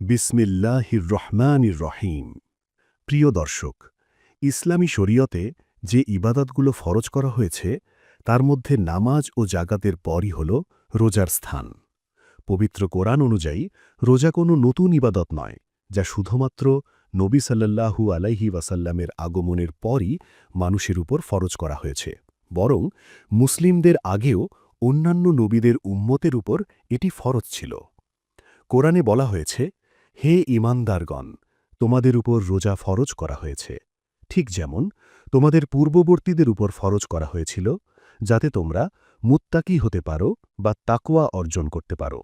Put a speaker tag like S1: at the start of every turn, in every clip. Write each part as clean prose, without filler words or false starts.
S1: বিসমিল্লাহির রহমানির রহিম। প্রিয় দর্শক, ইসলামী শরীয়তে যে ইবাদতগুলো ফরজ করা হয়েছে তার মধ্যে নামাজ ও জাকাতের পরই হল রোজার স্থান। পবিত্র কোরআন অনুযায়ী রোজা কোনো নতুন ইবাদত নয়, যা শুধুমাত্র নবী সাল্লাল্লাহু আলাইহি ওয়াসাল্লামের আগমনের পরই মানুষের উপর ফরজ করা হয়েছে, বরং মুসলিমদের আগেও অন্যান্য নবীদের উম্মতের উপর এটি ফরজ ছিল। কোরআনে বলা হয়েছে, হে ঈমানদারগণ, তোমাদের উপর রোজা ফরজ করা হয়েছে, ঠিক যেমন তোমাদের পূর্ববর্তীদের উপর ফরজ করা হয়েছিল, যাতে তোমরা মুত্তাকি হতে পারো বা তাকওয়া অর্জন করতে পারো।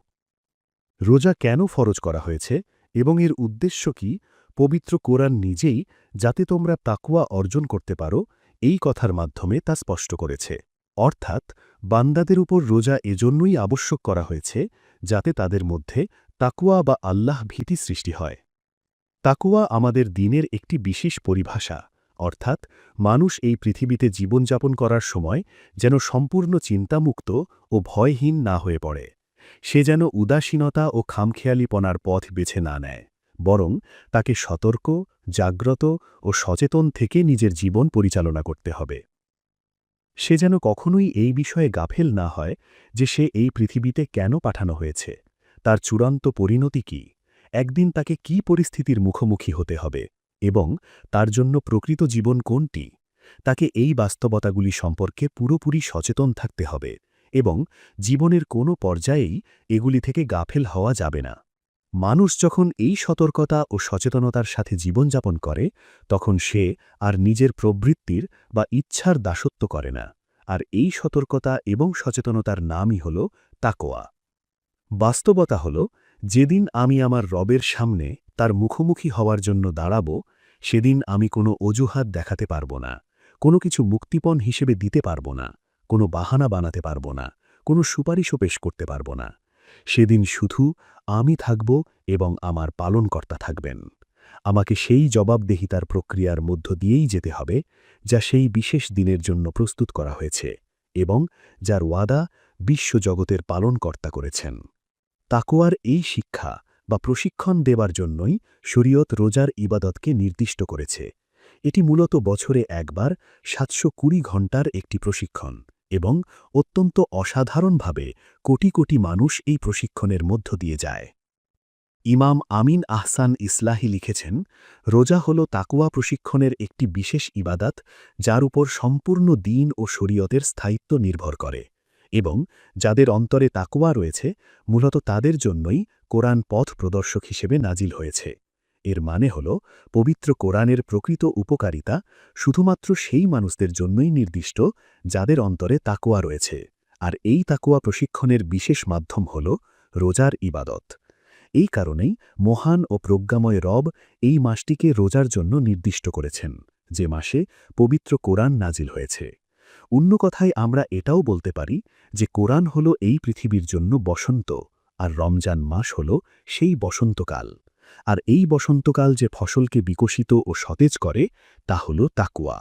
S1: রোজা কেন ফরজ করা হয়েছে এবং এর উদ্দেশ্য কি, পবিত্র কোরআন নিজেই যাতে তোমরা তাকওয়া অর্জন করতে পারো এই কথার মাধ্যমে তা স্পষ্ট করেছে। অর্থাৎ বান্দাদের উপর রোজা এজন্যই আবশ্যক করা হয়েছে যাতে তাদের মধ্যে তাকওয়া বা আল্লাহ ভীতি সৃষ্টি হয়। তাকওয়া আমাদের দ্বীনের একটি বিশেষ পরিভাষা, অর্থাৎ মানুষ এই পৃথিবীতে জীবনযাপন করার সময় যেন সম্পূর্ণ চিন্তামুক্ত ও ভয়হীন না হয়ে পড়ে। সে যেন উদাসীনতা ও খামখেয়ালিপনার পথ বেছে না নেয়, বরং তাকে সতর্ক, জাগ্রত ও সচেতন থেকে নিজের জীবন পরিচালনা করতে হবে। সে যেন কখনোই এই বিষয়ে গাফেল না হয় যে সে এই পৃথিবীতে কেন পাঠানো হয়েছে, তার চূড়ান্ত পরিণতি কি, একদিন তাকে কি পরিস্থিতির মুখোমুখি হতে হবে এবং তার জন্য প্রকৃত জীবন কোনটি। তাকে এই বাস্তবতাগুলি সম্পর্কে পুরোপুরি সচেতন থাকতে হবে এবং জীবনের কোনো পর্যায়েই এগুলি থেকে গাফেল হওয়া যাবে না। মানুষ যখন এই সতর্কতা ও সচেতনতার সাথে জীবনযাপন করে, তখন সে আর নিজের প্রবৃত্তির বা ইচ্ছার দাসত্ব করে না, আর এই সতর্কতা এবং সচেতনতার নামই হল তাকওয়া। বাস্তবতা হল, যেদিন আমি আমার রবের সামনে তার মুখোমুখি হওয়ার জন্য দাঁড়াব, সেদিন আমি কোনো অজুহাত দেখাতে পারব না, কোনো কিছু মুক্তিপণ হিসেবে দিতে পারব না, কোনো বাহানা বানাতে পারব না, কোনো সুপারিশও পেশ করতে পারব না। সেদিন শুধু আমি থাকব এবং আমার পালনকর্তা থাকবেন। আমাকে সেই জবাবদেহিতার প্রক্রিয়ার মধ্য দিয়েই যেতে হবে যা সেই বিশেষ দিনের জন্য প্রস্তুত করা হয়েছে এবং যার ওয়াদা বিশ্বজগতের পালনকর্তা করেছেন। তাকওয়ার এই শিক্ষা বা প্রশিক্ষণ দেবার জন্যই শরীয়ত রোজার ইবাদতকে নির্দিষ্ট করেছে। এটি মূলত বছরে একবার ৭২০ ঘণ্টার একটি প্রশিক্ষণ এবং অত্যন্ত অসাধারণভাবে কোটি কোটি মানুষ এই প্রশিক্ষণের মধ্য দিয়ে যায়। ইমাম আমিন আহসান ইসলাহি লিখেছেন, রোজা হল তাকওয়া প্রশিক্ষণের একটি বিশেষ ইবাদত যার উপর সম্পূর্ণ দ্বীন ও শরীয়তের স্থায়িত্ব নির্ভর করে, এবং যাদের অন্তরে তাকওয়া রয়েছে মূলত তাদের জন্যই কোরআন পথ প্রদর্শক হিসেবে নাজিল হয়েছে। এর মানে হল, পবিত্র কোরআনের প্রকৃত উপকারিতা শুধুমাত্র সেই মানুষদের জন্যই নির্দিষ্ট যাদের অন্তরে তাকওয়া রয়েছে, আর এই তাকওয়া প্রশিক্ষণের বিশেষ মাধ্যম হল রোজার ইবাদত। এই কারণেই মহান ও প্রজ্ঞাময় রব এই মাসটিকে রোজার জন্য নির্দিষ্ট করেছেন, যে মাসে পবিত্র কোরআন নাজিল হয়েছে। অন্য কথায় আমরা এটাও বলতে পারি যে কোরআন হল এই পৃথিবীর জন্য বসন্ত, আর রমজান মাস হল সেই বসন্তকাল। আর এই বসন্তকাল যে ফসলকে বিকশিত ও সতেজ করে তা হল তাকওয়া।